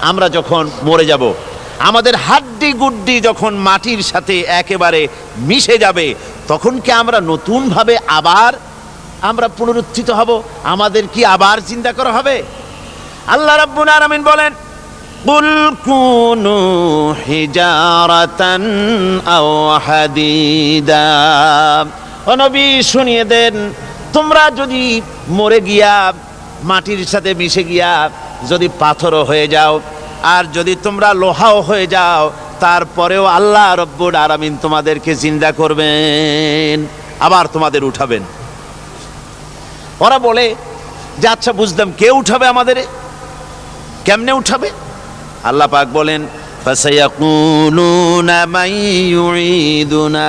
আমরা যখন মরে যাব, আমাদের হাড্ডি গুড্ডি যখন মাটির সাথে একেবারে মিশে যাবে, তখন কি আমরা নতুনভাবে আবার আমরা পুনরুত্থিত হব? আমাদের কি আবার চিন্তা করা হবে? আল্লাহ রাব্বুল আলামিন বলেন, কুল কুনু হিজারাতান আও হাদিদা। ও নবী, শুনিয়ে দেন, তোমরা যদি মরে গিয়া মাটির সাথে মিশে গিয়া যদি পাথরও হয়ে যাও, আর যদি তোমরা লোহাও হয়ে যাও, তারপরেও আল্লাহ রব্বুল আলামিন তোমাদেরকে জিন্দা করবেন, আবার তোমাদের উঠাবেন। ওরা বলে যে আচ্ছা বুঝলাম, কে উঠাবে আমাদের, কেমনে উঠাবে? আল্লাহ পাক বলেন, ফাসায়াকুলুনা মান ইউঈদুনা।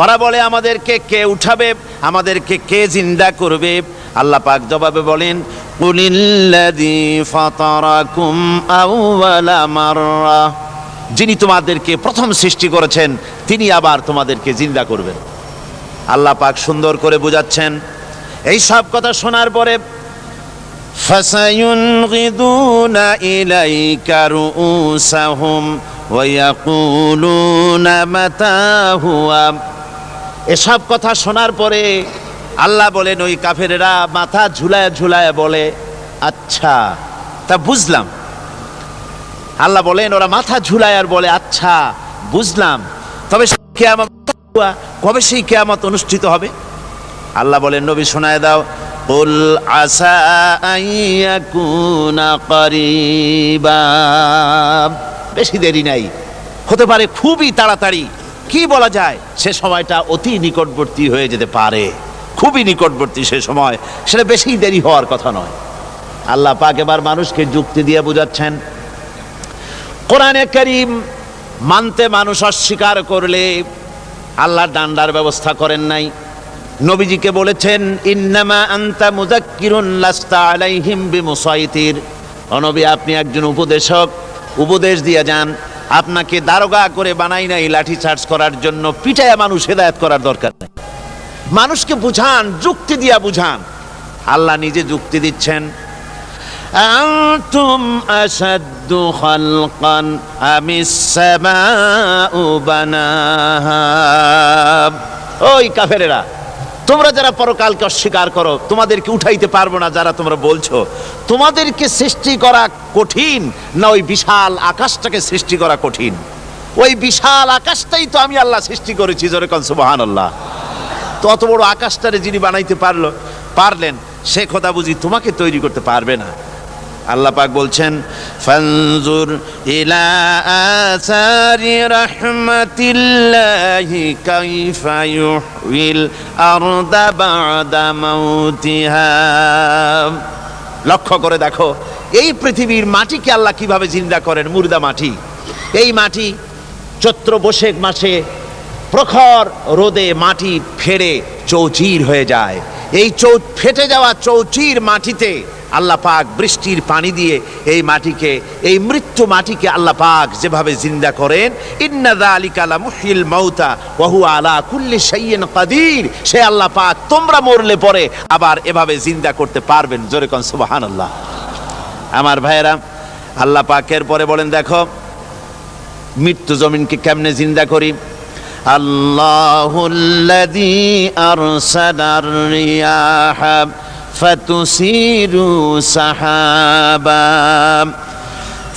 ওরা বলে আমাদেরকে কে উঠাবে, আমাদেরকে কে জিন্দা করবে? আল্লাহ পাক জবাবে বলেন, কুলিল্লাযী ফাতারাকুম আউওয়ালা মাররা। যিনি তোমাদেরকে প্রথম সৃষ্টি করেছেন তিনি আবার তোমাদেরকে জিন্দা করবেন। আল্লাহ পাক সুন্দর করে বুঝাচ্ছেন। এই সব কথা শোনার পরে ফাসায়ুনগিদুনা ইলাইকা রুউসাহুম ওয়া ইয়াকুলুনা মাতা হুয়া। এসব কথা শোনার পরে আল্লাহ বলেন, ওই কাফেরেরা মাথা ঝুলায় ঝুলায় বলে, আচ্ছা তা বুঝলাম। আল্লাহ বলেন, ওরা মাথা ঝুলায় আর বলে, আচ্ছা বুঝলাম, তবে কিয়ামত কবে সেই কিয়ামত অনুষ্ঠিত হবে? আল্লাহ বলেন, নবী শোনায় দাও, কুল আসা আইয়াকুনা করিবা। বেশি দেরি নাই, হতে পারে খুবই তাড়াতাড়ি। কি বলা যায়, সে সময়টা অতি নিকটবর্তী হয়ে যেতে পারে, খুবই নিকটবর্তী সে সময়, সেটা বেশি দেরি হওয়ার কথা নয়। আল্লাহ পাক এবার মানুষকে যুক্তি দিয়ে বুঝাচ্ছেন। কোরআনে কারীম মানতে মানুষ অস্বীকার করলে আল্লাহ ডান্ডার ব্যবস্থা করেন নাই। নবীজিকে বলেছেন, ইন্নামা আনতা মুযাক্কিরুন লাস্তা আলাইহিম বিমুসাইতির। ও নবী, আপনি একজন উপদেশক, উপদেশ দিয়ে যান। আপনাকে দারোগা করে বানাই নাই লাঠি চার্জ করার জন্য, পিটায়া মানুষ হেদায়েত করার দরকার নেই। মানুষকে বুঝান, যুক্তি দিয়া বুঝান। আল্লাহ নিজে যুক্তি দিচ্ছেন, আনতুম আশাদ্দু খালকান আমিস সামাউ বানাহা। ওই কাফেরেরা, তোমরা যারা পরকালকে অস্বীকার করো, তোমাদেরকে উঠাইতে পারবো না যারা তোমরা বলছো, তোমাদেরকে সৃষ্টি করা কঠিন না ওই বিশাল আকাশটাকে সৃষ্টি করা কঠিন? ওই বিশাল আকাশটাই তো আমি আল্লাহ সৃষ্টি করেছি, জোরে কোন সুবহানাল্লাহ। তো অত বড় আকাশটারে যিনি বানাইতে পারলেন, সে কথা বুঝি তোমাকে তৈরি করতে পারবে না? আল্লাহ পাক বলছেন, ফানজুর ইলা আসারি রাহমাতিল্লাহি কাইফা ইউহিল আরদা বা'দা মাউতিহা। লক্ষ্য করে দেখো, এই পৃথিবীর মাটিকে আল্লাহ কিভাবে জিন্দা করেন, মুর্দা মাটি। এই মাটি চৈত্র বৈশাখ মাসে প্রখর রোদে মাটি ফেড়ে চৌচির হয়ে যায়। এই ফেটে যাওয়া চৌচির মাটিতে আল্লাহ পাক বৃষ্টির পানি দিয়ে এই মাটিকে, এই মৃত্যু মাটিকে আল্লাহ পাক যেভাবে জিন্দা করেন, ইন্না যালিকা লামুহয়িল মাউতা ওয়া হুয়া আলা কুল্লি শাইইন কাদির। সে আল্লাহ পাক তোমরা মরলে পরে আবার এভাবে জিন্দা করতে পারবেন, জোরে কোন সুবহানাল্লাহ। আমার ভাইয়েরা, আল্লাহ পাকের পরে বলেন, দেখো মৃত্যু জমিনকে কেমনে জিন্দা করি। আল্লাহুল্লাযী আরসালার রিয়াহা ফাতুসিরু সাহাবা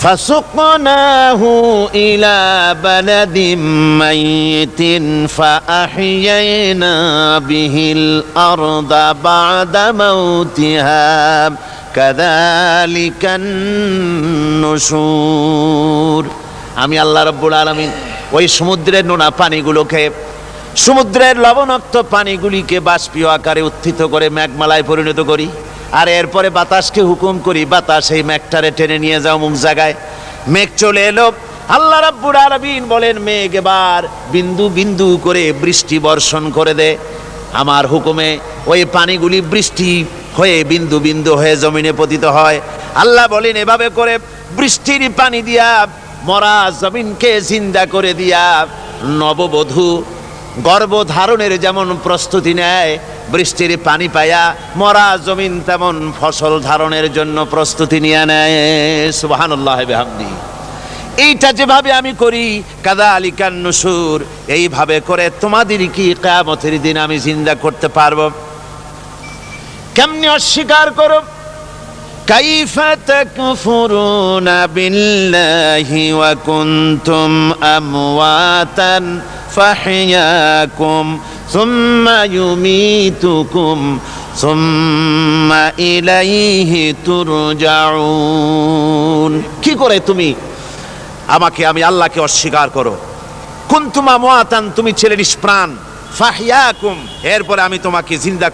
ফাসুকনাহু ইলা বালাদিম মাইতিন ফাআহইয়ানা বিহিল আরদা বা'দা মাউতিহা কাযালিকান নুশুর। আমি আল্লাহ রাব্বুল আলামিন ওই সমুদ্রের নোনা পানিগুলোকে, সমুদ্রের লবণাক্ত পানিগুলিকে বাষ্পীয় আকারে উত্থিত করে মেঘমালায় পরিণত করি, আর এরপরে বাতাসকে হুকুম করি, বাতাস এই মেঘটারে টেনে নিয়ে যাও মুখ জায়গায়। মেঘ চলে এলো। আল্লাহ রাব্বুল আলামিন বলেন, মেঘ এবার বিন্দু বিন্দু করে বৃষ্টি বর্ষণ করে দে আমার হুকুমে। ওই পানিগুলি বৃষ্টি হয়ে বিন্দু বিন্দু হয়ে জমিনে পতিত হয়। আল্লাহ বলেন, এভাবে করে বৃষ্টির পানি দিয়া মরা জমিনকে জিন্দা করে দিয়া নববধূ গর্ভধারণের যেমন প্রস্তুতি নেয়, বৃষ্টির পানি পায়া মরা জমিন তেমন ফসল ধারণের জন্য প্রস্তুতি নিয়ে নেয়। সুবহানাল্লাহি ওয়া বিহামদিহি। এইটা যেভাবে আমি করি কাযালিকান নুশুর, এইভাবে করে তোমাদের কি কিয়ামতের দিন আমি জিন্দা করতে পারবো? কেমনে অস্বীকার করো? কাইফা তাকফুরুনা বিল্লাহি ওয়া কুনতুম আমওয়াতান ফাহইয়াকুম সুম্মা ইউমীতুকুম সুম্মা ইলাইহি তুরজাউন। কি করে তুমি আমি আল্লাহকে অস্বীকার করো? কুনতুম আমওয়াতান, তুমি ছিলে নিষ্প্রাণ, ফাহইয়াকুম, এরপরে আমি তোমাকে জিন্দা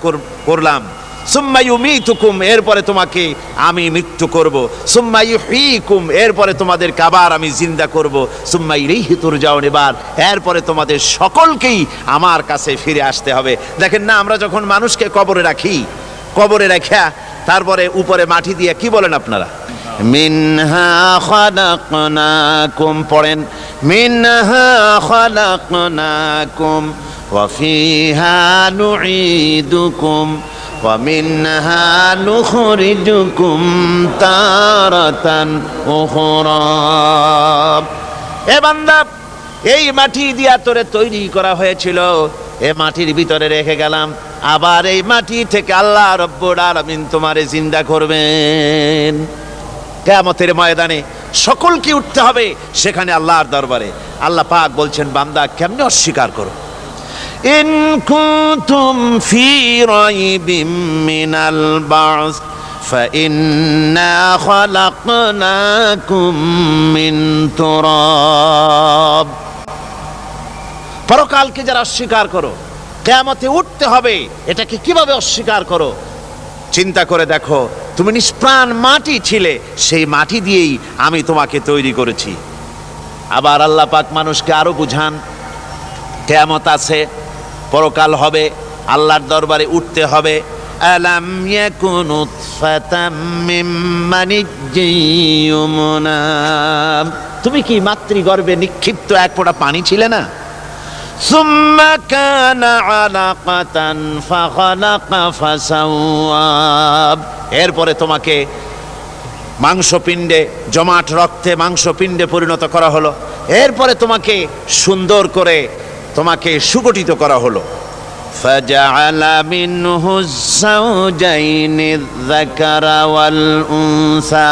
করলাম, সুম্মা ইউমীতুকুম, এরপরে তোমাকে আমি মৃত্যু করব, সুম্মা ইউহয়িকুম, এরপরে তোমাদেরকে আবার আমি জিন্দা করব, সুম্মা ইলাইহি তুরজাউন, এরপরে তোমাদের সকলকেই আমার কাছে ফিরে আসতে হবে। দেখেন না, আমরা যখন মানুষকে কবরে রাখি, কবরে রাখা তারপরে উপরে মাটি দিয়ে কি বলেন আপনারা? মিনহা খালাকনাকুম, পড়েন মিনহা খালাকনাকুম ওয়া ফিহা নুঈদুকুম ওয়া মিনহা নুখরিজুকুম তারাতান উখরা। এ বান্দা, এই মাটি দিয়া তোরে তৈরি করা হয়েছিল, এ মাটির ভিতরে রেখে গেলাম, আবার এই মাটি থেকে আল্লাহ রব্বুল আলামিন তোমারে জিন্দা করবেন। কিয়ামতের ময়দানে সকলকে উঠতে হবে সেখানে আল্লাহর দরবারে। আল্লাহ পাক বলছেন, বান্দা কেমনে অস্বীকার করো? ইন কুনতুম ফি রাইবিম মিনাল বা'স ফাইন্না খালাকনাকুম মিন তুরাব। পরকালকে যারা অস্বীকার করো, কিয়ামতে উঠতে হবে, এটাকে কিভাবে অস্বীকার করো? চিন্তা করে দেখো, তুমি নিষ্প্রাণ মাটি ছিলে, সেই মাটি দিয়েই আমি তোমাকে তৈরি করেছি। আবার আল্লাহ পাক মানুষকে আরো বুঝান, কিয়ামত আছে, পরকাল হবে, আল্লাহর দরবারে উঠতে হবে। আলাম ইয়াকুন নুতফাতাম মিন মানিয়্যিন ইউমনা, তুমি কি মাতৃগর্ভে নিক্ষিপ্ত এক ফোঁটা পানি ছিলে না? সুম্মা কানা আলাকাতান ফাখালাকা ফাসাওয়া, এরপরে তোমাকে মাংসপিণ্ডে, জমাট রক্তে মাংসপিণ্ডে পরিণত করা হলো, এরপরে তোমাকে সুন্দর করে তোমাকে সুগঠিত করা হলো। ফাজআলা মিনহু যাওজাইনি যাকারা ওয়াল উনসা,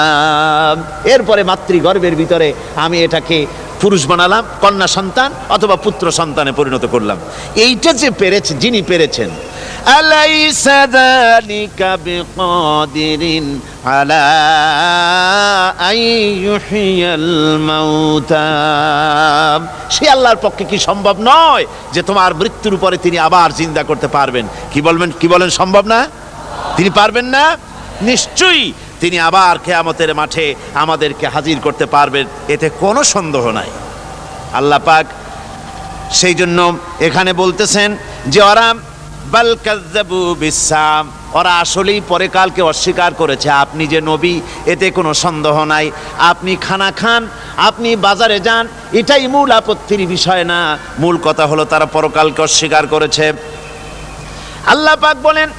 এরপরে মাতৃগর্ভের ভিতরে আমি এটাকে পুরুষ বানালাম, কন্যা সন্তান অথবা পুত্র সন্তানে পরিণত করলাম। এইটা যে পেরেছে, যিনি পেরেছেন, আলাইসা যালিকা বিকাদিরিন আলা আইয়ুহিয়াল মাউতা, সে আল্লাহর পক্ষে কি সম্ভব নয় যে তোমার মৃত্যুর উপরে তিনি আবার জিন্দা করতে পারবেন? কি বলেন সম্ভব না? তিনি পারবেন না? নিশ্চয়ই তিনি আবার কিয়ামতের মাঠে আমাদেরকে হাজির করতে পারবেন, এতে কোনো সন্দেহ নাই। আল্লাহ পাক সেই জন্য এখানে বলতেছেন যে ওরা বাল কাযযাবু বিসসাম, ওরা আসলেই পরকালকে অস্বীকার করেছে। আপনি যে নবী, এতে কোনো সন্দেহ নাই। আপনি খানা খান, আপনি বাজারে যান, এটাই মূল আপত্তির বিষয় না। মূল কথা হলো তারা পরকালকে অস্বীকার করেছে। আল্লাহ পাক বলেন,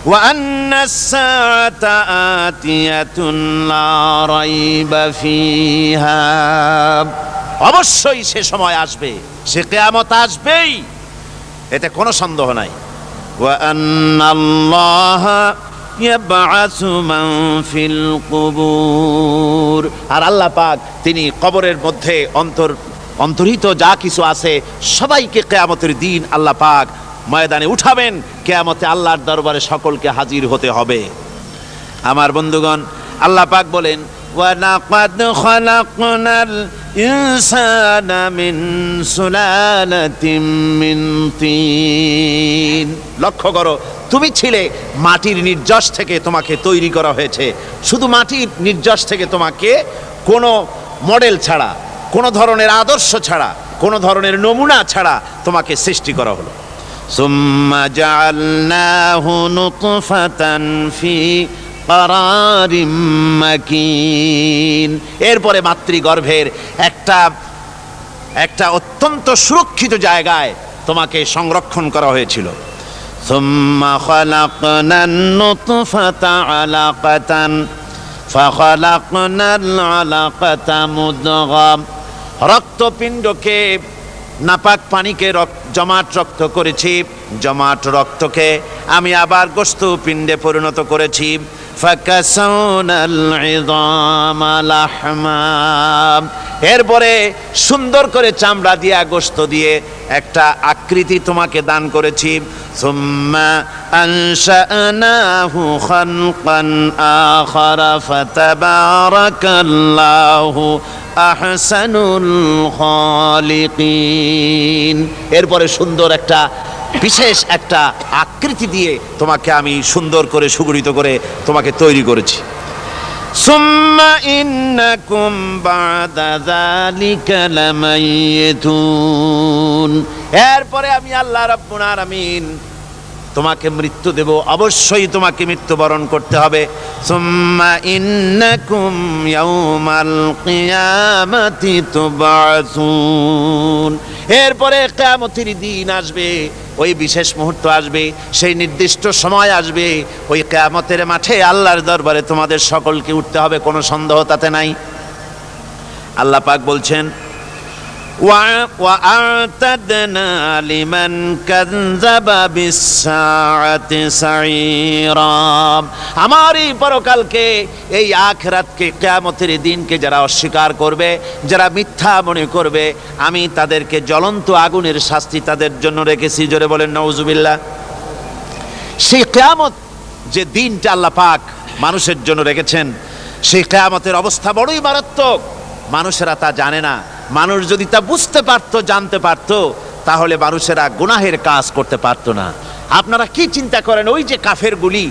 ওয়া আন্নাস সাআতা আতিয়াতুন লা রাইবা ফিহা, অবশ্যই সে সময় আসবে, সে কিয়ামত আসবেই, এতে কোনো সন্দেহ নাই। ওয়া আন্নাল্লাহা ইয়াবআসু মান ফিল কুবুর, আর আল্লাহ পাক তিনি কবরের মধ্যে অন্তর্হিত যা কিছু আছে সবাইকে কিয়ামতের দিন আল্লাহ পাক ময়দানে উঠাবেন। কিয়ামতে আল্লাহর দরবারে সকলকে হাজির হতে হবে। আমার বন্ধুগণ, আল্লাহ পাক বলেন, ওয়া লাকাদ খালাকনাল ইনসানা মিন সুলালাতিন মিন তিন। লক্ষ্য করো, তুমি ছিলে মাটির নির্যাস থেকে তোমাকে তৈরি করা হয়েছে। শুধু মাটির নির্যাস থেকে তোমাকে কোনো মডেল ছাড়া, কোনো ধরনের আদর্শ ছাড়া, কোনো ধরনের নমুনা ছাড়া তোমাকে সৃষ্টি করা হলো। সুম্মা জাআলনাহু নুতফাতান ফি কারারিম মাকিন, এরপরে মাতৃগর্ভের একটা অত্যন্ত সুরক্ষিত জায়গায় তোমাকে সংরক্ষণ করা হয়েছিল। সুম্মা খালাকনান নুতফাতা আলাকাতান ফাখালাকনাল আলাকাতা মুদগা, রক্তপিণ্ডকে নাপাক পানিকে জমাট রক্ত করেছি, জমাট রক্তকে আমি আবার গোশত পিণ্ডে পরিণত করেছি। ফাকাসাউনাল ইযামা লাহমা, এরপরে সুন্দর করে চামড়া দিয়ে গোশত দিয়ে একটা আকৃতি তোমাকে দান করেছি। সুম্মা আনশানাহু খালকান আখারা ফাতাবারাকাল্লাহু আহসানুল খালিকিন, এরপরে সুন্দর একটা বিশেষ একটা আকৃতি দিয়ে তোমাকে আমি সুন্দর করে সুগঠিত করে তোমাকে তৈরি করেছি। সুম্মা ইন্নাকুম বাদা যালিকা লামাইয়িতুন, এরপরে আমি আল্লাহ রাব্বুল আলামিন তোমাকে মৃত্যু দেব, অবশ্যই তোমাকে মৃত্যুবরণ করতে হবে। সুম্মা ইন্নাকুম ইয়াউমাল কিয়ামাতি তুবআসুন, এরপরে কিয়ামতের দিন আসবে, ওই বিশেষ মুহূর্ত আসবে, সেই নির্দিষ্ট সময় আসবে, ওই কিয়ামতের মাঠে আল্লাহর দরবারে তোমাদের সকলকে উঠতে হবে, কোনো সন্দেহ তাতে নাই। আল্লাহ পাক বলছেন وَأَعْتَدْنَا لِمَنْ كَذَّبَ بِالسَّاعَةِ سَعِيرًا, আমার এই পরকালকে, এই আখিরাতকে, কিয়ামতের দিনকে যারা অস্বীকার করবে, যারা মিথ্যা মনে করবে, আমি তাদেরকে জ্বলন্ত আগুনের শাস্তি তাদের জন্য রেখেছি। জোরে বলেন নাউজুবিল্লাহ। সেই কিয়ামত যে দিনটা আল্লাহ পাক মানুষের জন্য রেখেছেন, সেই কিয়ামতের অবস্থা বড়ই মারাত্মক, মানুষেরা তা জানে না। মানুষ যদি তা বুঝতে পারতো, জানতে পারতো, তাহলে মানুষেরা গুনাহের কাজ করতে পারতো না। আপনারা কি চিন্তা করেন, ওই যে কাফেরগুলি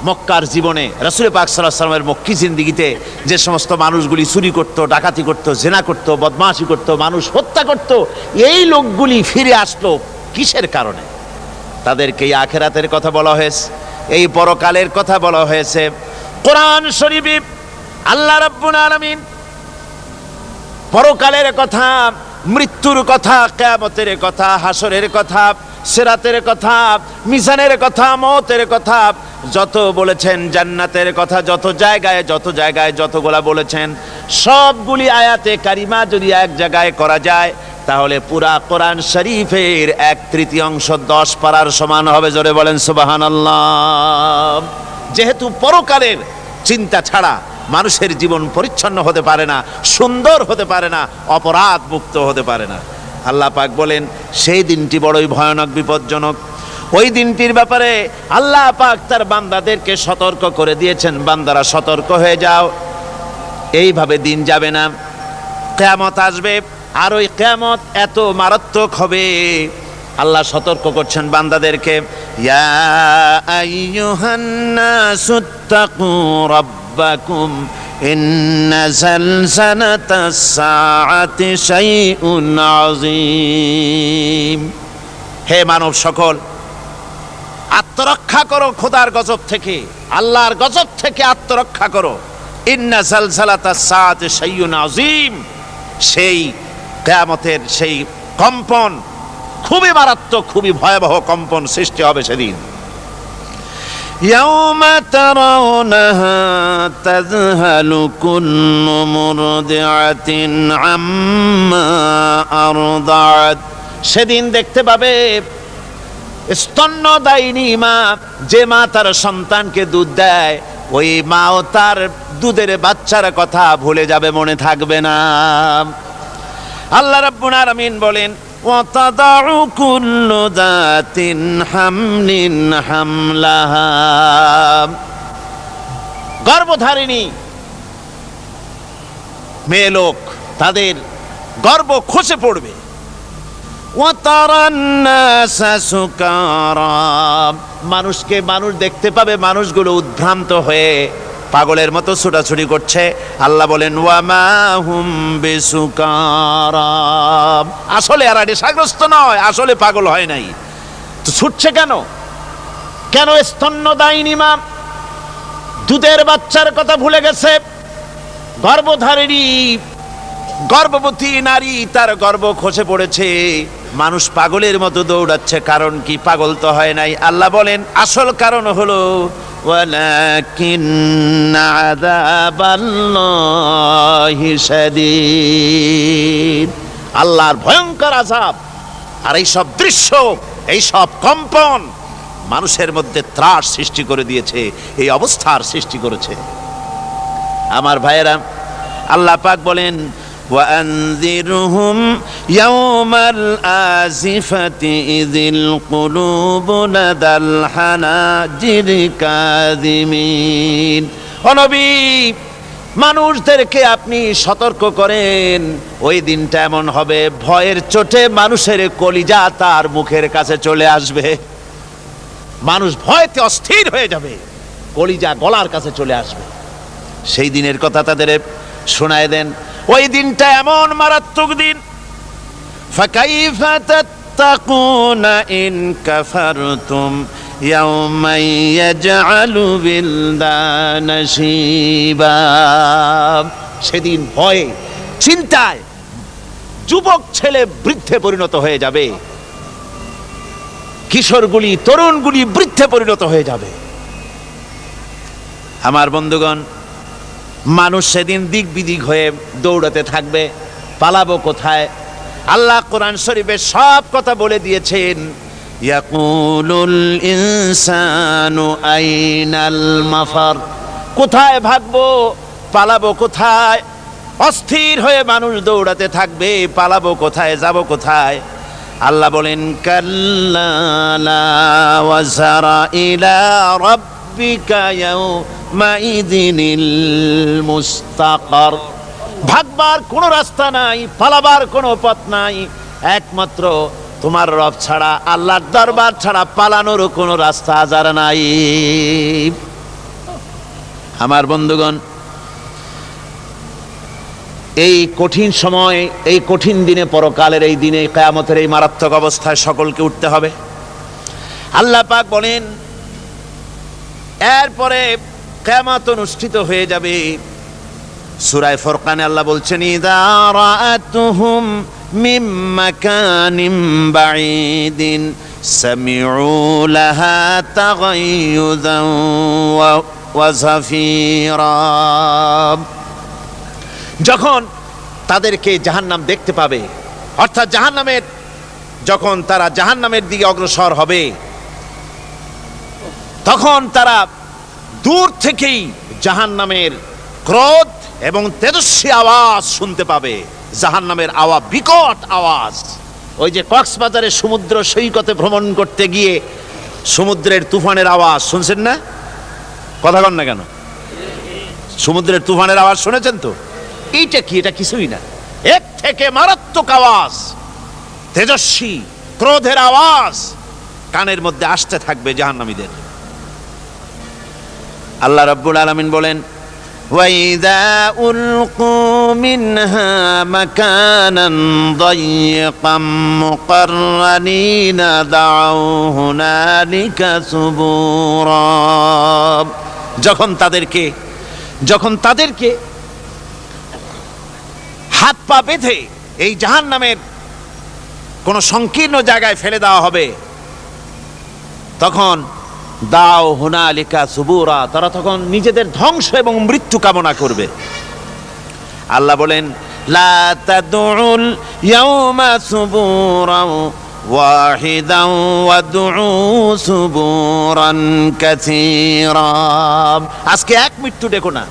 মক্কার জীবনে, রাসূল পাক সাল্লাল্লাহু আলাইহি ওয়াসাল্লামের মক্কি জিন্দেগিতে যে সমস্ত মানুষগুলি চুরি করত, ডাকাতি করত, জেনা করত, বদমাশি করত, মানুষ হত্যা করত, এই লোকগুলি ফিরে আসলো কিসের কারণে? তাদেরকে এই আখিরাতের কথা বলা হয়েছে, এই পরকালের কথা বলা হয়েছে। কোরআন শরীফে আল্লাহ রাব্বুল আলামিন পরকালের কথা, মৃত্যুর কথা, কিয়ামতের কথা, হাসরের কথা, সিরাতের কথা, মিজানের কথা, মওতের কথা যত বলেছেন, জান্নাতের কথা যত জায়গায় যতগুলা বলেছেন, সবগুলি আয়াতে কারিমা যদি এক জায়গায় করা যায়, তাহলে পুরা কোরআন শরীফের 1/3 10 পারার সমান হবে। জোরে বলেন সুবহানাল্লাহ। যেহেতু পরকালের চিন্তা ছাড়া মানুষের জীবন পরিচ্ছন্ন হতে পারে না, সুন্দর হতে পারে না, অপরাধ মুক্ত হতে পারে না। আল্লাহ পাক বলেন সেই দিনটি বড়ই ভয়ানক, বিপজ্জনক। ওই দিনটির ব্যাপারে আল্লাহ পাক তার বান্দাদেরকে সতর্ক করে দিয়েছেন, বান্দারা সতর্ক হয়ে যাও, এইভাবে দিন যাবে না, কিয়ামত আসবে, আর ওই কিয়ামত এত মারাত্মক হবে। আল্লাহ সতর্ক করছেন বান্দাদেরকে, ইয়া আইয়ুহান নাসুত্তাকু রাব্বাকুম ইন্না জালজালাতাস সাআতি শাইউন আযীম। হে মানব সকল, আত্মরক্ষা করো খোদার গজব থেকে, আল্লাহর গজব থেকে আত্মরক্ষা করো। ইন্না জালজালাতাস সাআতি শাইউন আযীম, সেই কিয়ামতের সেই কম্পন খুবই মারাত্মক, খুবই ভয়াবহ কম্পন সৃষ্টি হবে সেদিন। ইয়াউমা তারাউনাহা তাযহালু কুল্লু মুরদিআতিন আম্মা আরদাআত, সেদিন দেখতে পাবে স্তন্যদায়িনী মা, যে মা তার সন্তানকে দুধ দেয়, ওই মাও তার দুধের বাচ্চার কথা ভুলে যাবে, মনে থাকবে না। আল্লাহ রাব্বুল আলামিন বলেন, وَتَضَعُ كُلُّ ذَاتٍ حَمْلٍ حَمْلَهَا, গর্ভধারিণী মেয়ে লোক তাদের গর্ভ খসে পড়বে। وَتَرَى النَّاسَ سُكَارَى, মানুষকে মানুষ দেখতে পাবে, মানুষগুলো উদ্ভ্রান্ত হয়ে পাগলের মতো ছোটাছুটি করছে। আল্লাহ বলেন, ওয়ামা হুম বিসুকারা, আসলে এরা নেশাগ্রস্ত নয়, আসলে পাগল হয় নাই। তো ছুটছে কেন? কেন? স্তন্যদায়িনী মা দুধের বাচ্চার কথা ভুলে গেছে। গর্ভধারিণী গর্ভবতী নারী, তার গর্ভ খসে পড়েছে, মানুষ পাগলের মতো দৌড়াচ্ছে। কারণ কি? পাগল তো হয় নাই। আল্লাহ বলেন আসল কারণ হলো ولكن عذاب الله شديد। আল্লাহর ভয়ঙ্কর আযাব আর এই সব দৃশ্য, এই সব কম্পন মানুষের মধ্যে ত্রাস সৃষ্টি করে দিয়েছে, এই অবস্থার সৃষ্টি করেছে। আমার ভাইয়েরা, আল্লাহ পাক বলেন وأنذرهم يوم الآزفة إذ القلوب لدى الحناجر كاظمين। ও নবী, মানুষদেরকে আপনি সতর্ক করেন, ওই দিনটা এমন হবে ভয়ের চোটে মানুষের কলিজা তার মুখের কাছে চলে আসবে। মানুষ ভয়তে অস্থির হয়ে যাবে, কলিজা গলার কাছে চলে আসবে। সেই দিনের কথা তাদের শোনায় দেন। ওই দিনটা এমন মারাত্মক দিন। ফাকাইফা তাত্তাকুনা ইন কাফারতুম ইয়াওমা ইয়াজআলু বিলদানা শিবা। সেদিন ভয়ে চিন্তায় যুবক ছেলে বৃদ্ধে পরিণত হয়ে যাবে, কিশোরগুলি তরুণগুলি বৃদ্ধে পরিণত হয়ে যাবে। আমার বন্ধুগণ, মানুষ সেদিন দিক বিদিক হয়ে দৌড়াতে থাকবে, পালাবো কোথায়? আল্লাহ কোরআন শরীফে সব কথা বলে দিয়েছেন। ইয়াকুলুল ইনসানু আইনাল মাফার, কোথায় ভাগবো, পালাবো কোথায়? অস্থির হয়ে মানুষ দৌড়াতে থাকবে, পালাবো কোথায়, যাব কোথায়? আল্লাহ বলেন কাল্লা লা ওয়াজারা ইলা রাব্বিকা ইয়াউমাইযিনিল মুস্তাকার। ভাগবার কোনো রাস্তা নাই, পালাবার কোনো পথ নাই, একমাত্র তোমার রব ছাড়া, আল্লাহর দরবার ছাড়া পালানোর কোনো রাস্তা আজার নাই। আমার বন্ধুগণ, এই কঠিন সময়, এই কঠিন দিনে, পরকালের এই দিনে, কিয়ামতের এই মারাত্মক অবস্থায় সকলকে উঠতে হবে। আল্লাহ পাক বলেন এরপরে কিয়ামত অনুষ্ঠিত হয়ে যাবে। সূরা ফুরকানে আল্লাহ বলছেন ইযা রাআতুহুম মিন মাকানিন বাঈদিন সামিউ লাহা তাগায়্যুযান ওয়া যাফীরা। যখন তাদেরকে জাহান্নাম দেখতে পাবে, অর্থাৎ জাহান্নামের, যখন তারা জাহান্নামের দিকে অগ্রসর হবে, তখন তারা দূর থেকেই জাহান্নামের ক্রোধ এবং তেজস্বী আওয়াজ শুনতে পাবে। জাহান্নামের আওয়াজ, বিকট আওয়াজ। ওই যে কক্সবাজারে সমুদ্র সৈকতে ভ্রমণ করতে গিয়ে সমুদ্রের তুফানের আওয়াজ শুনছেন না? কথা বলেন না কেন? সমুদ্রের তুফানের আওয়াজ শুনেছেন তো? এইটা কি? এটা কিছুই না, এক থেকে মারাত্মক আওয়াজ, তেজস্বী ক্রোধের আওয়াজ কানের মধ্যে আসতে থাকবে জাহান্নামীদের। আল্লাহ রাব্বুল আলামিন বলেন ওয়াইদা উলকু মিনহা মাকানান দায়্যিকাম মুকাররানিনা দাউ হুনালিকা সুবুরা। যখন তাদেরকে হাত পা বেঁধে এই জাহান্নামের কোন সংকীর্ণ জায়গায় ফেলে দেওয়া হবে, তখন দাও হুনালিকা সুবুরা, তারা তখন নিজেদের ধ্বংস এবং মৃত্যু কামনা করবে। আল্লাহ বলেন লা তাদউল ইয়াউমা সুবুরান ওয়াহিদান ওয়াদউ সুবুরান কাসীরা। আজকে এক মৃত্যু ডেকো না,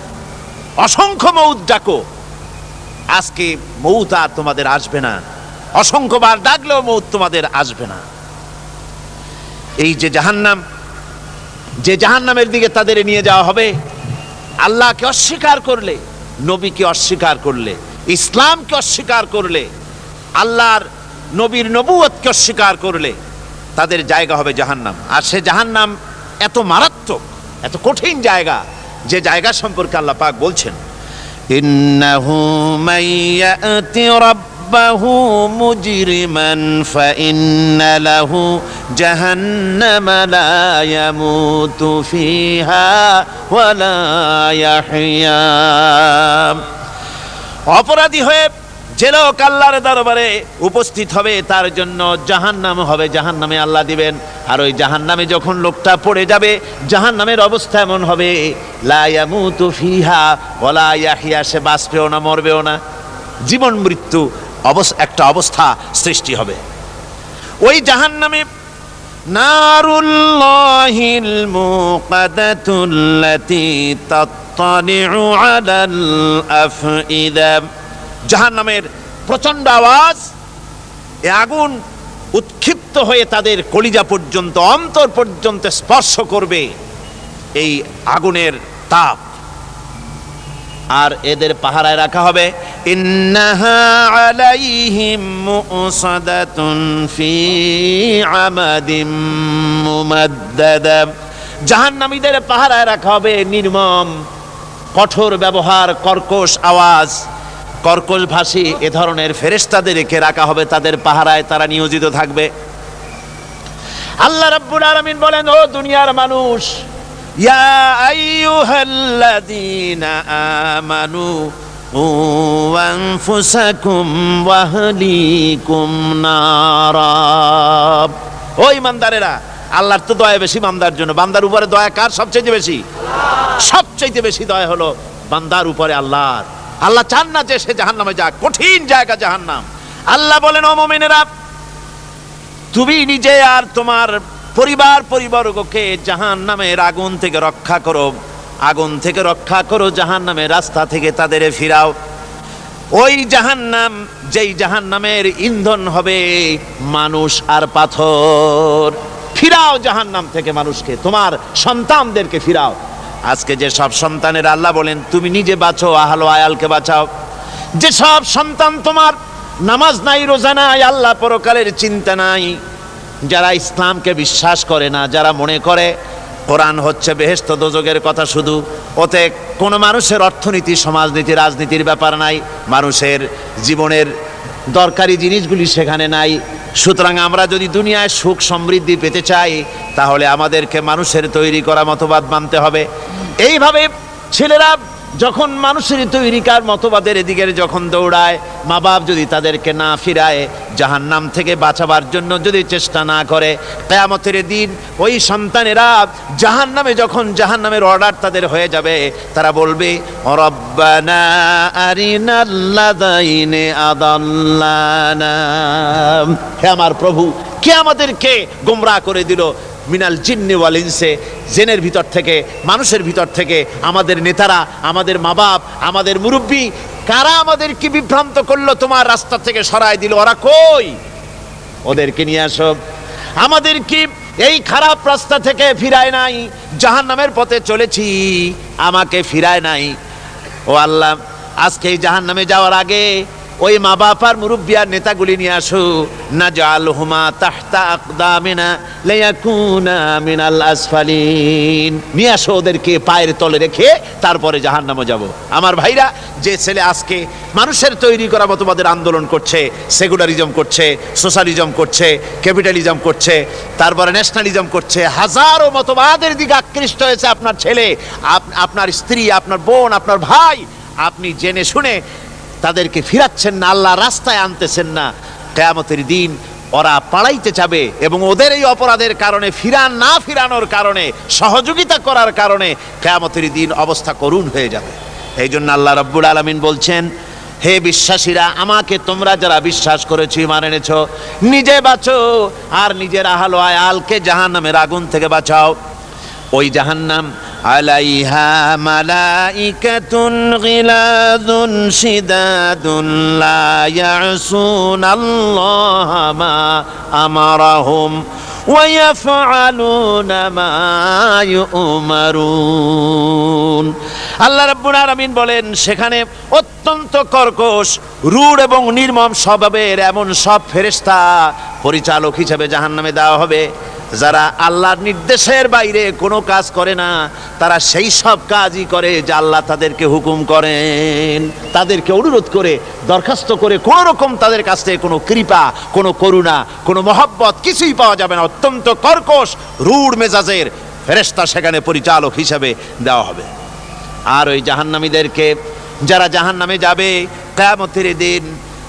অসংখ্য মউত ডাকো। আজকে মউত আর তোমাদের আসবে না, অসংখ্যবার ডাকলেও মউত তোমাদের আসবে না। এই যে জাহান্নাম, যে জাহান্নামের দিকে তাদের নিয়ে যাওয়া হবে, আল্লাহকে অস্বীকার করলে, নবীকে অস্বীকার করলে, ইসলামকে অস্বীকার করলে, আল্লাহর নবীর নবুয়তকে অস্বীকার করলে তাদের জায়গা হবে জাহান্নাম। আর সে জাহান্নাম এত মারাত্মক, এত কঠিন জায়গা, যে জায়গা সম্পর্কে আল্লাহ পাক বলছেন ইন্নাহু মাইয়াতি রাব্বাহু মুজরিমান ফাইন্না লাহু জাহান্নামা লা ইয়ামুতু ফিহা ওয়া লা ইয়াহইয়া। অপরাধী হয়ে যে লোক আল্লাহর দরবারে উপস্থিত হবে তার জন্য জাহান্নাম হবে, জাহান্নামে আল্লাহ দিবেন। আর ওই জাহান্নামে যখন লোকটা পড়ে যাবে, জাহান্নামের অবস্থা এমন হবে, লা ইয়ামুতু ফিহা ওয়ালা ইয়াহইয়া, সে বাঁচবেও না মরবেও না, জীবন মৃত্যু একটা অবস্থা সৃষ্টি হবে। ওই জাহান্নামে নারুল্লাহিল মুকাদাতুল্লাতী তাত্তালিউ আলাল আফইদা, জাহান্নামের প্রচন্ড আওয়াজ, এ আগুন উৎক্ষিপ্ত হয়ে তাদের কলিজা পর্যন্ত, অন্তর পর্যন্ত স্পর্শ করবে এই আগুনের তাপ। আর এদের পাহারায় রাখা হবে, ইন্নাহা আলাইহিম মুসাদাতুন ফি আমাদিম মুমাদ্দাদা, জাহান্নামীদের পাহারায় রাখা হবে নির্মম কঠোর ব্যবহার, কর্কশ আওয়াজ, কর্কশ ভাষী এ ধরনের ফেরেশতাদেরকে রাখা হবে তাদের পাহারায়, তারা নিয়োজিত থাকবে। আল্লাহ রাব্বুল আলামিন বলেন, ও দুনিয়ার মানুষ, ইয়া আইয়ুহাল্লাযীনা আমানু আনফুসাকুম ওয়া আহলিকুম নারা, ও ঈমানদারেরা, আল্লাহর তো দয়া বেশি বান্দার জন্য। বান্দার উপরে দয়া কার সবচেয়ে বেশি? সবচেয়ে বেশি দয়া হলো বান্দার উপরে আল্লাহর। আল্লাহ চান না যে সে জাহান্নামে যাক, কঠিন জায়গা জাহান্নাম। আল্লাহ বলেন, ও মুমিনেরা, তুমি নিজে আর তোমার পরিবারবর্গকে জাহান্নামের আগুন থেকে রক্ষা করো, আগুন থেকে রক্ষা করো, জাহান্নামের রাস্তা থেকে তাদের ফিরাও। ওই জাহান্নাম, যেই জাহান্নামের ইন্ধন হবে মানুষ আর পাথর, ফিরাও জাহান্নাম থেকে মানুষকে, তোমার সন্তানদেরকে ফিরাও। আজকে যে সব সন্তানের আল্লাহ বলেন তুমি নিজে বাঁচো, আহলো আয়ালকে বাঁচাও। যে সব সন্তান তোমার নামাজ নাই, রোজা নাই, আল্লাহ পরকালের চিন্তা নাই, যারা ইসলামকে বিশ্বাস করে না, যারা মনে করে কোরআন হচ্ছে বেহেশত দোজখের কথা শুধু, ওতে কোনো মানুষের অর্থনীতি, সমাজনীতি, রাজনীতির ব্যাপার নাই, মানুষের জীবনের দরকারি জিনিসগুলি সেখানে নাই। সুতরাং আমরা যদি দুনিয়ায় সুখ সমৃদ্ধি পেতে চাই, তাহলে আমাদেরকে মানুষের তৈরি করা মতবাদ মানতে হবে। এইভাবে ছেলেরা যখন মানুষের তৈরিকার মতবাদের এদিকে যখন দৌড়ায়, মা বাপ যদি তাদেরকে না ফিরায়, জাহান্নাম থেকে বাঁচাবার জন্য যদি চেষ্টা না করে, কিয়ামতের দিন ওই সন্তানেরা জাহান্নামে, যখন জাহান্নামের অর্ডার তাদের হয়ে যাবে, তারা বলবে, রব্বানা আরিনাল্লাযাইনি আদাল্লানা, হে আমার প্রভু, কে আমাদেরকে গোমরাহ করে দিল, মিনাল জিন্নি ওয়াল ইনসে, জিনের ভিতর থেকে, মানুষের ভিতর থেকে, আমাদের নেতারা, আমাদের মা বাপ, আমাদের মুরব্বী, কারা আমাদেরকে বিভ্রান্ত করলো, তোমার রাস্তা থেকে সরায় দিল, ওরা কই? ওদেরকে নিয়ে আসো। আমাদেরকে এই খারাপ রাস্তা থেকে ফিরায় নাই, জাহান্নামের পথে চলেছি, আমাকে ফিরায় নাই। ও আল্লাহ, আজকে এই জাহান্নামে যাওয়ার আগে ওই মা বাপ আর মুরব্বী আর নেতাগুলি নিয়ে আসো, নাজআলহুমা তাহতা আকদামিনা লিয়াকুনা মিনাল আসফালিন, নিয়ে আসো ওদেরকে পায়ের তলে রেখে তারপরে জাহান্নামে যাব। আমার ভাইরা, যে ছেলে আজকে মানুষের তৈরি করা মতবাদের আন্দোলন করছে, সেকুলারিজম করছে, সোশ্যালিজম করছে, ক্যাপিটালিজম করছে, তারপরে ন্যাশনালিজম করছে, হাজারো মতবাদের দিকে আকৃষ্ট হয়েছে আপনার ছেলে, আপনার স্ত্রী, আপনার বোন, আপনার ভাই, আপনি জেনে শুনে তাদেরকে ফিরাচ্ছেন না, আল্লাহ রাস্তায় আনতেছেন না। কিয়ামতের দিন ওরা পালাইতে যাবে, এবং ওদের এই অপরাধের কারণে, না ফিরানোর কারণে, সহযোগিতা করার কারণে কিয়ামতের দিন অবস্থা করুণ হয়ে যাবে। এই জন্য আল্লাহ রাব্বুল আলামিন বলছেন, হে বিশ্বাসীরা, আমাকে তোমরা যারা বিশ্বাস করেছো, ঈমান এনেছো, নিজে বাঁচো আর নিজের আহলো আয়ালকে জাহান্নামের আগুন থেকে বাঁচাও। ওই জাহান্নাম আলাইহা মালাইকাতুন গিলাযুন শিদাদুন লা ইয়াসুনাল্লাহা মা আমারাহুম ওয়া ইয়াফআলুনা মা ইউমারুন। আল্লাহ রাব্বুল আলামিন বলেন, সেখানে অত্যন্ত কর্কশ, রূঢ় এবং নির্মম স্বভাবের এমন সব ফেরেশতা পরিচালক হিসেবে জাহান্নামে দেওয়া হবে, যারা আল্লাহর নির্দেশের বাইরে কোনো কাজ করে না, তারা সেই সব কাজই করে যা আল্লাহ তাদেরকে হুকুম করেন। তাদেরকে অনুরোধ করে, দরখাস্ত করে কোনো রকম তাদের কাছ থেকে কোনো কৃপা, কোনো করুণা, কোনো মহব্বত কিছুই পাওয়া যাবে না। অত্যন্ত কর্কশ, রূঢ় মেজাজের ফেরেশতা সেখানে পরিচালক হিসেবে দেওয়া হবে। আর ওই জাহান্নামীদেরকে, যারা জাহান্নামে যাবে, কিয়ামতের দিন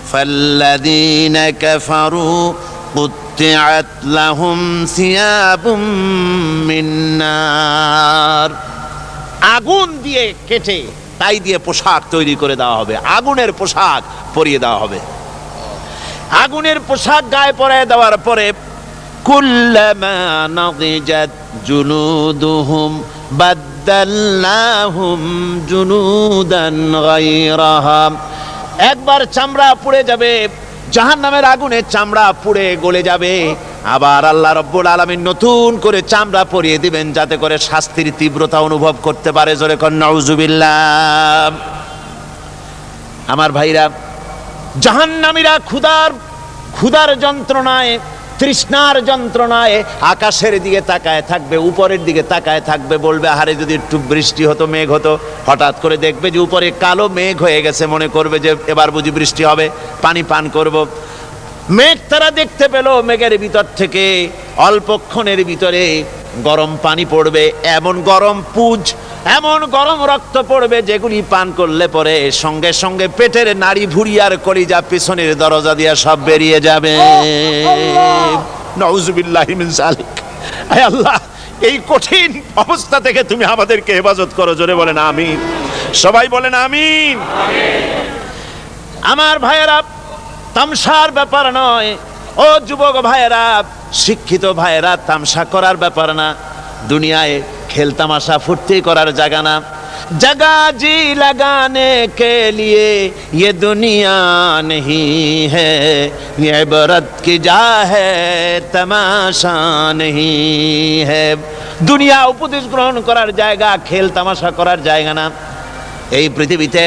ফাল্লাযীনা কাফারু কুত্তিআত লাহুম সিয়াবুম মিন নার, আগুন দিয়ে কেটে তাই দিয়ে পোশাক তৈরি করে দেওয়া হবে, আগুনের পোশাক পরিয়ে দেওয়া হবে। আগুনের পোশাক গায়ে পরিয়ে দেওয়ার পরে কুল্লামা নাদিজাত জুনুদুহুম বাদদালনাহুম জুনুদান গায়রাহা, একবার চামড়া পুড়ে যাবে, জাহান্নামের আগুনে চামড়া পুড়ে গলে যাবে, আবার আল্লাহ রাব্বুল আলামিন নতুন করে চামড়া পরিয়ে দিবেন যাতে করে শাস্তির তীব্রতা অনুভব করতে পারে। জোরে কর নাউজুবিল্লাহ। আমার ভাইরা, জাহান্নামীরা ক্ষুধার যন্ত্রণায়, তৃষ্ণার যন্ত্রণায় আকাশের দিকে তাকায় থাকবে, উপরের দিকে তাকায় থাকবে, বলবে আরে যদি একটু বৃষ্টি হতো, মেঘ হতো। হঠাৎ করে দেখবে যে উপরে কালো মেঘ হয়ে গেছে, মনে করবে যে এবার বুঝি বৃষ্টি হবে, পানি পান করব। মেঘ তারা দেখতে পেল, মেঘের ভিতর থেকে অল্পক্ষণের ভিতরে গরম পানি পড়বে, এমন গরম পুঁজ, এমন গরম রক্ত পড়বে যেগুলি পান করলে পরে সঙ্গে সঙ্গে পেটের নাড়ি ভুঁড়ি আর কলিজা পিছনের দরজা দিয়ে সব বেরিয়ে যাবে। নাউজুবিল্লাহি মিন যালিক। আয় আল্লাহ, এই কঠিন অবস্থা থেকে তুমি আমাদেরকে হেফাজত করো। জোরে বলেন আমিন। সবাই বলেন আমিন। আমার ভাইয়েরা, তামসার ব্যাপার নয়। ও যুবক ভাইয়েরা, শিক্ষিত ভাইয়েরা, তামসা করার ব্যাপার না। দুনিয়ায় খেল তামাশা ফুর্তি করার জায়গা না। जगह जी लगाने के लिए ये दुनिया नहीं है, ये इबरत की जा है तमाशा नहीं है। দুনিয়া উপদেশ গ্রহণ করার জায়গা, খেল তামাশা করার জায়গা না। এই পৃথিবীতে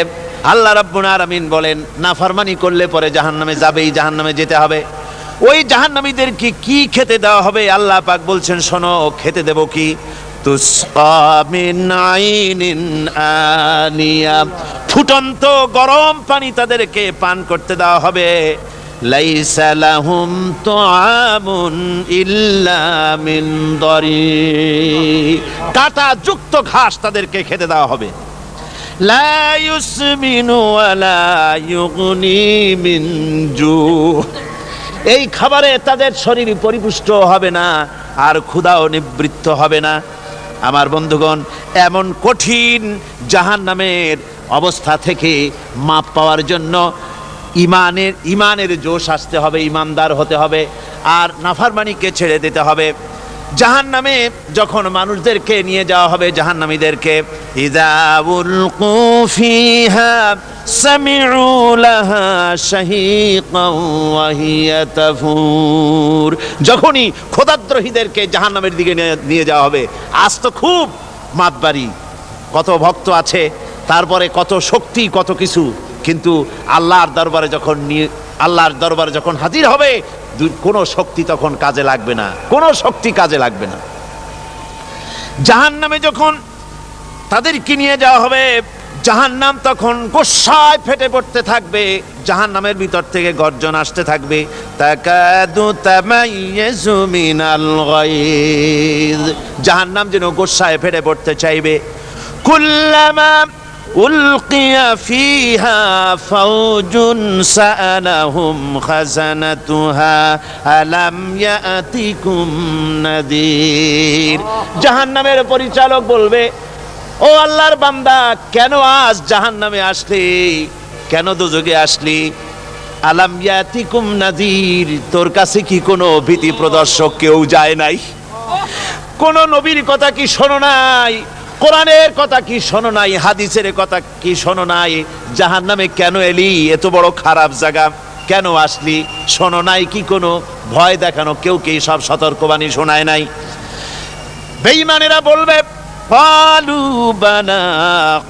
আল্লাহ রাব্বুল আলামিন বলেন, নাফরমানি করলে পরে জাহান্নামে যাবেই, জাহান্নামে যেতে হবে। ওই জাহান্নামীদেরকে কি খেতে দেওয়া হবে? আল্লাহ পাক বলছেন, শোনো, খেতে দেব কি? তুসকা মিন আইনিন আনিয়া, ফুটন্ত গরম পানি তাদেরকে পান করতে দেওয়া হবে। লাইসা লাহুম তুআমুন ইল্লা মিন দারি, কাঁটা যুক্ত ঘাস তাদেরকে খেতে দেওয়া হবে। লা ইউসমিনু ওয়ালা ইউগনি মিন জু, এই খাবারে তাদের শরীর পরিপুষ্ট হবে না, আর ক্ষুধাও নিবৃত্ত হবে না। আমার বন্ধুগণ, এমন কঠিন জাহান্নামের অবস্থা থেকে মাপ পাওয়ার জন্য ইমানের জোশ আসতে হবে, ইমানদার হতে হবে, আর নাফরমানিকে ছেড়ে দিতে হবে। জাহান্নামে যখন মানুষদেরকে নিয়ে যাওয়া হবে, জাহান্নামীদেরকে, ইযা উলকু ফিহা সামিউ লাহা শাহীকান ওয়া হিয়া তাফুর, যখনই খোদাদ্রোহীদেরকে জাহান্নামের দিকে নিয়ে যাওয়া হবে, আজ তো খুব মাতবাড়ি, কত ভক্ত আছে, তারপরে কত শক্তি, কত কিছু, কিন্তু আল্লাহর দরবারে যখন হাজির হবে, কোনো শক্তি তখন কাজে লাগবে না, কোনো শক্তি কাজে লাগবে না। জাহান্নামে যখন তাদেরকে নিয়ে যাওয়া হবে, জাহান্নাম তখন গোসায় ফেটে পড়তে থাকবে, জাহান্নামের ভিতর থেকে গর্জন আসতে থাকবে, তাকাদু তামাইয়াজু মিনাল গায়জ, জাহান্নাম যেন গোসায় ফেটে পড়তে চাইবে। কুল্লামা উলকিয়া ফিহা ফাওজুন সাআলাহুম খাজানাতুহা আলাম ইয়াতিকুম নাদির, জাহান্নামের পরিচালক বলবে, ও আল্লাহর বান্দা, কেন আজ জাহান্নামে আসলি, কেন দোজখে আসলি? আলাম ইয়াতিকুম নাদির, তোর কাছে কি কোনো ভীতি প্রদর্শক কেউ যায় নাই? কোন নবীর কথা কি শোনো নাই? কোরআনের কথা কি শোনো নাই? হাদিসের কথা কি শোনো নাই? জাহান্নামে কেন এলি? এত বড় খারাপ জায়গা কেন আসলি? শোনো নাই কি? কোনো ভয় দেখানো কেউ কি সব সতর্কবাণী শোনায় নাই? বেঈমানেরা বলবে, ক্বালু বালা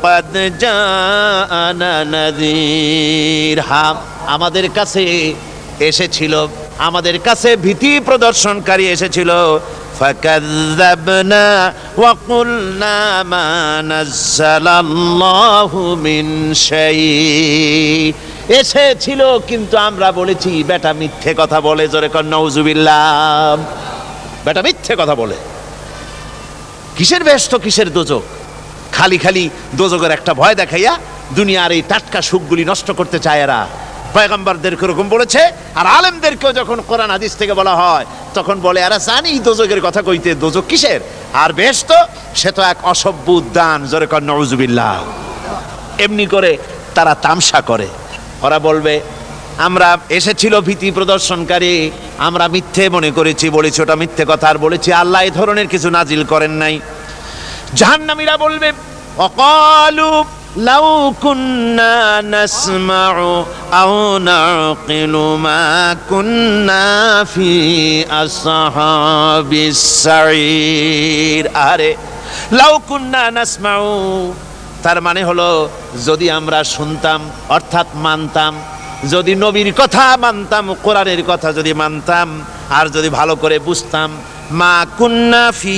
ক্বাদ জাআনা নাযীর, হ্যাঁ, আমাদের কাছে এসেছিল, আমাদের কাছে ভীতি প্রদর্শনকারী এসেছিল। ফাকাযযাবনা ওয়া কুলনা মা নাযালাল্লাহু মিন শাই, এসেছিল কিন্তু আমরা বলেছি বেটা মিথ্যে কথা বলে। জোরে কর নাউজুবিল্লাহ। বেটা মিথ্যে কথা বলে। কিসের বেহেশত, কিসের দোজখ? খালি খালি দোজখের একটা ভয় দেখাইয়া দুনিয়ার এই টাটকা সুখগুলি নষ্ট করতে চায় এরা। পয়গম্বরদেরকে এরকম বলেছে, আর আলেমদেরকেও যখন কোরআন হাদিস থেকে বলা হয় তখন বলে আরে জানি দোজকের কথা কইতে, দোজক কিসের, আর বেহেশত সে তো এক অসভ্য উদ্যান, জোরে কর নাউজুবিল্লাহ। এমনি করে তারা তামসা করে। ওরা বলবে আমরা এসেছিল ভীতি প্রদর্শনকারী, আমরা মিথ্যে মনে করেছি, বলেছি ওটা মিথ্যে কথা, আর বলেছি আল্লাহ এই ধরনের কিছু নাজিল করেন নাই। জাহান্নামীরা বলবে অকালু লাউ কুন্না নাসমাউ আও নাকিলু মা কুন্না ফি আসহাবিস সাঈর। আরে লাউ কুন্না নাসমাউ, তার মানে হলো যদি আমরা শুনতাম অর্থাৎ মানতাম, যদি নবীর কথা মানতাম, কোরআনের কথা যদি মানতাম, আর যদি ভালো করে বুঝতাম, মা কুন্না ফি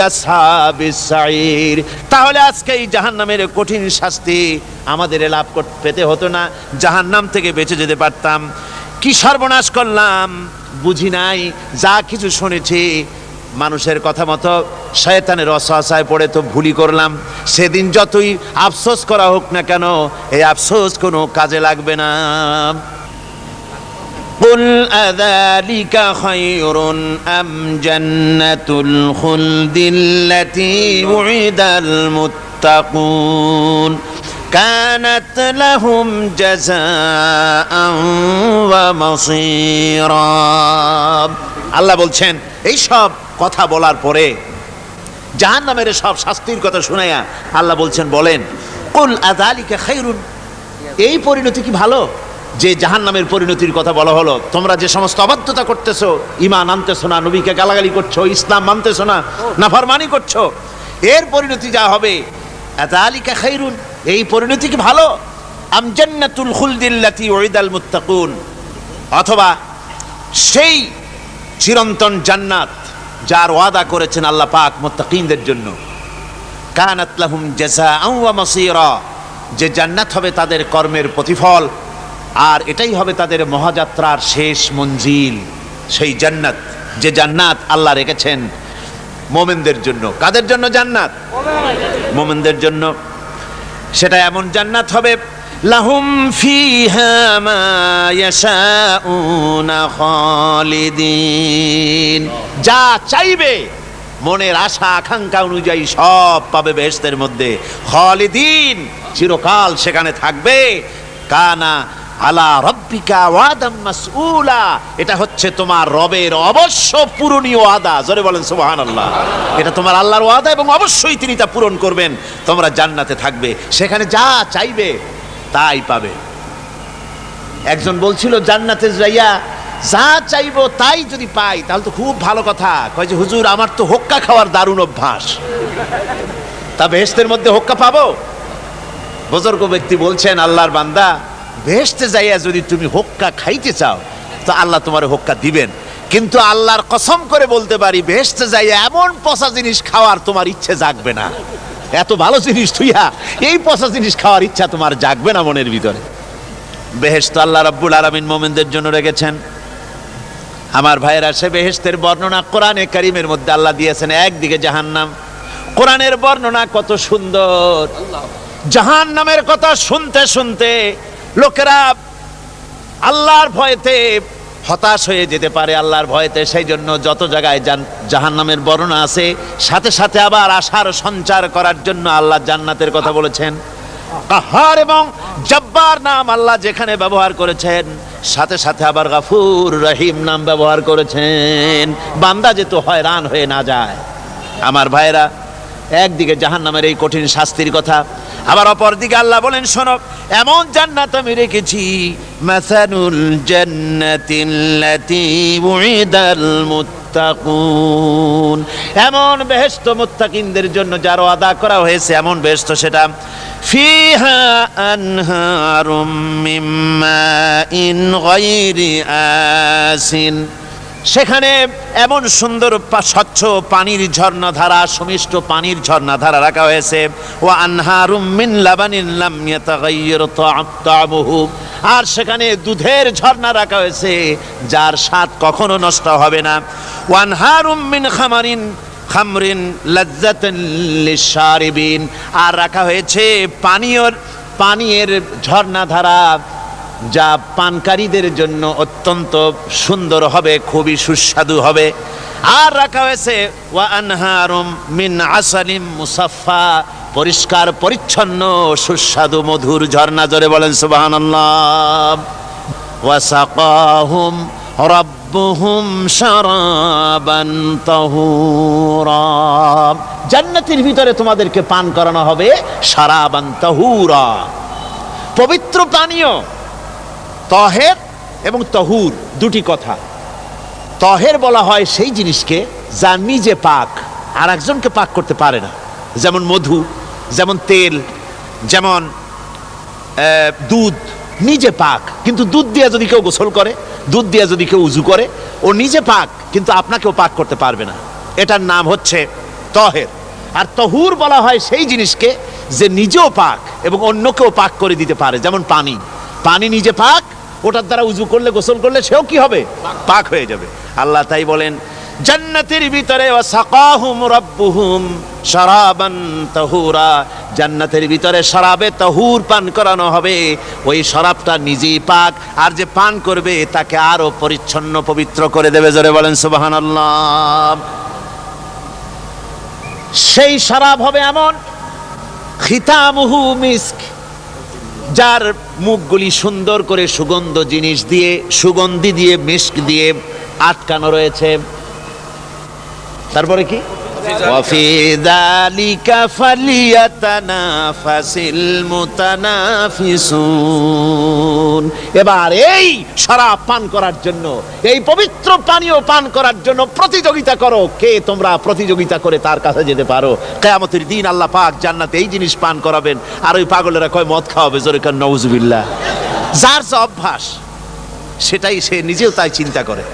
আসহাবিস সাঈর, তাহলে আজকে এই জাহান্নামের কঠিন শাস্তি আমাদের লাভ পেতে হতো না, জাহান্নাম থেকে বেঁচে যেতে পারতাম। কি সর্বনাশ করলাম, বুঝি নাই, যা কিছু শুনেছি মানুষের কথা মতো শয়তানের ওয়াসওয়াসায় পড়ে তো ভুলই করলাম। সেদিন যতই আফসোস করা হোক না কেন, এই আফসোস কোনো কাজে লাগবে না। কুল আযালিকা খায়রুন আম জান্নাতুল খুলদিল্লাতী উইদাল মুত্তাকুন কানাত লাহুম জাযাআন ওয়া মাসীরা। আল্লাহ বলছেন এই সব কথা বলার পরে, জাহান্নামের সব শাস্তির কথা শুনাইয়া আল্লাহ বলছেন বলেন কুল আযালিকা খায়রুন, এই পরিণতি কি ভালো যে জাহান্নামের পরিণতির কথা বলা হলো? তোমরা যে সমস্ত অবাধ্যতা করতেছো, ঈমান আনতেছো না, নবীকে গালাগালি করছো, ইসলাম মানতেছো না, নাফরমানি করছো, এর পরিণতি যা হবে, আযালিকা খায়রুন, এই পরিণতি কি ভালো? আম জান্নাতুল খুলদিল্লাতী উইদাল মুত্তাকুন, অথবা সেই চিরন্তন জান্নাত যার ওয়াদা করেছেন আল্লাহ পাক মুত্তাকিনদের জন্য, কানাত লাহুম জাযাআন ওয়া মাসীরা, যে জান্নাত হবে তাদের কর্মের প্রতিফল, আর এটাই হবে তাদের মহাযাত্রার শেষ মঞ্জিল। সেই জান্নাত, যে জান্নাত আল্লাহ রেখেছেন মুমিনদের জন্য। কাদের জন্য জান্নাত? মুমিনদের জন্য। সেটা এমন জান্নাত হবে লাহুম ফিহা মা ইয়াশাউনা খালিদিন, যা চাইবে মনের আশা আকাঙ্ক্ষা অনুযায়ী সব পাবে বেহেশতের মধ্যে। খালিদিন, চিরকাল সেখানে থাকবে। কানা আলা রব্বিকা ওয়াদাম মাসউলা, এটা হচ্ছে তোমার রবের অবশ্য পূরণীয় ওয়াদা। জোরে বলেন সুবহানাল্লাহ। এটা তোমার আল্লাহর ওয়াদা এবং অবশ্যই তিনি তা পূরণ করবেন। তোমরা জান্নাতে থাকবে, সেখানে যা চাইবে তাই পাবে। একজন বলছিল জান্নাতে যাইয়া যা চাইবো তাই যদি পাই তাহলে তো খুব ভালো কথা। কয় যে হুজুর আমার তো হোক্কা খাওয়ার দারুণ অভ্যাস, তা বেহেশতের মধ্যে হোক্কা পাবো? বুজুর্গ ব্যক্তি বলছেন আল্লাহর বান্দা, বেহেশতে যাইয়া যদি তুমি হোক্কা খাইতে চাও তো আল্লাহ তোমার হোক্কা দিবেন, কিন্তু আল্লাহর কসম করে বলতে পারি বেহেশতে যাইয়া এমন পচা জিনিস খাওয়ার তোমার ইচ্ছে জাগবে না। এত ভালো জিনিস তুইয়া এই পচা জিনিস খাওয়ার ইচ্ছা তোমার জাগবে না মনের ভিতরে। বেহেশত আল্লাহ রাব্বুল আলামিন মুমিনদের জন্য রেখেছেন। আমার ভাইয়েরা, সে বেহেশতের বর্ণনা কোরআনে কারীমের মধ্যে আল্লাহ দিয়েছেন। একদিকে জাহান্নাম, কোরআনের বর্ণনা কত সুন্দর। জাহান্নামের কথা শুনতে শুনতে লোকেরা আল্লাহর ভয়েতে হতাশ হয়ে যেতে পারে, আল্লাহর ভয়েতে। সেই জন্য যত জায়গায় জাহান্নামের বর্ণনা আছে, সাথে সাথে আবার আশার সঞ্চার করার জন্য আল্লাহ জান্নাতের কথা বলেছেন। কাহার এবং জব্বার নাম আল্লাহ যেখানে ব্যবহার করেছেন, সাথে সাথে আবার গাফুর রহিম নাম ব্যবহার করেছেন, বান্দা যেহেতু হয়রান হয়ে না যায়। আমার ভাইয়েরা, একদিকে জাহান্নামের এই কঠিন শাস্তির কথা, আবার অপর দিকে আল্লাহ বলেন শোনো, এমন জান্নাত আমি রেখেছি, মাসানুল জান্নাতিল্লাতী উইদাল মুত্তাকুন, এমন বেহেশত মুত্তাকিনদের জন্য যার ওয়াদা করা হয়েছে, এমন বেহেশত সেটা ফিহা আনহারুম মিন মাইন গায়রি আসিন, সেখানে এমন সুন্দর স্বচ্ছ পানির ঝর্ণাধারা, সুমিষ্ট পানির ঝর্ণাধারা রাখা হয়েছে। ওয়া আনহারুম মিন লাবানিন লাম ইয়াতাগায়্যার তা'আমুহু, আর সেখানে দুধের ঝর্ণা রাখা হয়েছে যার স্বাদ কখনো নষ্ট হবে না। ওয়া আনহারুম মিন খামরিন লাজ্জাতান লিশ-শারিবিন, আর রাখা হয়েছে পানীয়ের ঝর্ণাধারা, যা পানকারীদের জন্য অত্যন্ত সুন্দর হবে, খুবই সুস্বাদু হবে। আর রাখা হয়েছে ওয়া আনহারুম মিন আসালিম মুসাফফা, পরিষ্কার পরিচ্ছন্ন সুস্বাদু মধুর ঝর্ণা। জোরে বলেন সুবহানাল্লাহ। ওয়া সাকাহুম রাব্বুহুম শারাবান তাহুরা, জান্নাতের ভিতরে তোমাদেরকে পান করানো হবে শারাবান তাহুরা, পবিত্র পানীয়। তহের এবং তহুর দুটি কথা। তহের বলা হয় সেই জিনিসকে যা নিজে পাক আর একজনকে পাক করতে পারে না, যেমন মধু, যেমন তেল, যেমন দুধ নিজে পাক, কিন্তু দুধ দিয়ে যদি কেউ গোসল করে, দুধ দিয়ে যদি কেউ উজু করে, ও নিজে পাক কিন্তু আপনাকেও পাক করতে পারবে না। এটার নাম হচ্ছে তহের। আর তহুর বলা হয় সেই জিনিসকে যে নিজেও পাক এবং অন্যকেও পাক করে দিতে পারে, যেমন পানি। পানি নিজে পাক, ওটার দ্বারা উজু করলে, গোসল করলে সেও কি হবে? পাক হয়ে যাবে। আল্লাহ তাই বলেন জান্নাতের ভিতরে ওয়া সাকাহুম রাব্বুহুম শারাবান তাহুরা, জান্নাতের ভিতরে শরাবে তাহুর পান করানো হবে। ওই শরাবটা নিজেই পাক, আর যে পান করবে তাকে আরো পরিচ্ছন্ন পবিত্র করে দেবে। জোরে বলেন সুবহানাল্লাহ। সেই শরাব হবে এমন খিতামুহু মিস্ক, যার মুখগুলি সুন্দর করে সুগন্ধ জিনিস দিয়ে, সুগন্ধি দিয়ে, মিস্ক দিয়ে আটকানো রয়েছে। তারপরে কি? ওয়াফি যালিকা ফালিয়াতানাফাসিল মুতানাফিসুন। এবার এই শরাব পান করার জন্য, এই পবিত্র পানীয় পান করার জন্য প্রতিযোগিতা করো। কে তোমরা প্রতিযোগিতা করে তার কাছে যেতে পারো? কিয়ামতের দিন আল্লাহ পাক জান্নাতে এই জিনিস পান করাবেন, আর ওই পাগলেরা কয় মদ খাওয়াবে। জোরে কান নাউজুবিল্লাহ। যার যে অভ্যাস সেটাই, সে নিজেও তাই চিন্তা করে।